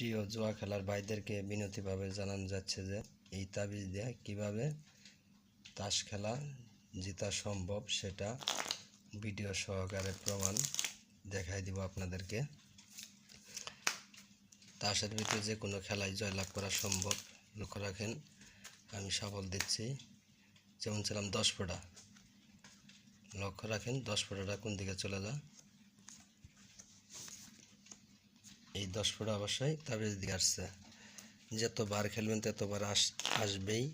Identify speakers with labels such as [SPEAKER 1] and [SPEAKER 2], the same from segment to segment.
[SPEAKER 1] প্রিয় জুয়া খেলার ভাইদেরকে বিনতিভাবে জানানো যাচ্ছে যে এই তাবিজ দিয়ে কীভাবে তাস খেলা জেতা সম্ভব সেটা ভিডিও সহকারে প্রমাণ দেখাই দিব আপনাদেরকে। তাসের ভিতরে যে কোনো খেলায় জয়লাভ করা সম্ভব। লক্ষ্য রাখেন, আমি সাফল দিচ্ছি। যেমন ছিলাম 10 ফোঁটা, লক্ষ্য রাখেন 10 ফোঁটাটা কোন দিকে চলে যায়। এই 10 ফোঁটা অবশ্যই তাবিজ দিকে আসছে। যতবার খেলবেন ততবার আসবেই,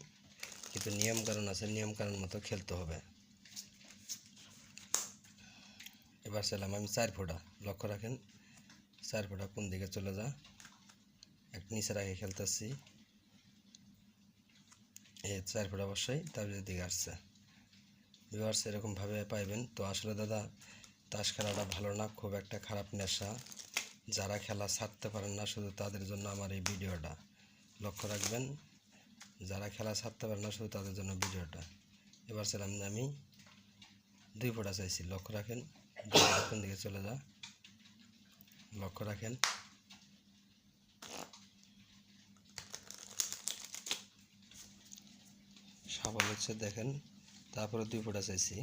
[SPEAKER 1] কিন্তু নিয়মকানুন আছে, নিয়মকানুন মতো খেলতে হবে। এবার ছিলাম আমি 4 ফোঁটা, লক্ষ্য রাখেন 4 ফোঁটা কোন দিকে চলে যায়। এক নিচে রাখে খেলতেছি, এই 4 ফোঁটা অবশ্যই তাবিজের দিকে আসছে। ভিউয়ার্স এরকমভাবে পাইবেন। তো আসলে দাদা, তাস খেলাটা ভালো না, খুব একটা খারাপ নেশা। যারা খেলা ছাড়তে পারেন না শুধু তাদের জন্য আমার এই ভিডিওটা। লক্ষ্য রাখবেন, যারা খেলা ছাড়তে পারেন না শুধু তাদের জন্য ভিডিওটা। এবার ছিলাম আমি 2 ফোঁটা চাইছি, লক্ষ্য রাখেন 2 ফোঁটা কোন দিকে চলে যায়। লক্ষ্য রাখেন সফল হচ্ছে, দেখেন। তারপরে 2 ফোঁটা চাইছি,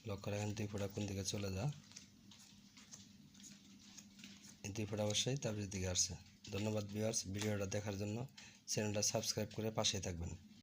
[SPEAKER 1] লক্ষ্য রাখেন 2 ফোঁটা কোন দিকে চলে যায়। এই 2 ফোঁটা অবশ্যই তাবিজের দিকে আসছে। ধন্যবাদ ভিউয়ার্স, ভিডিওটা দেখার জন্য। চ্যানেলটা সাবস্ক্রাইব করে পাশেই থাকবেন।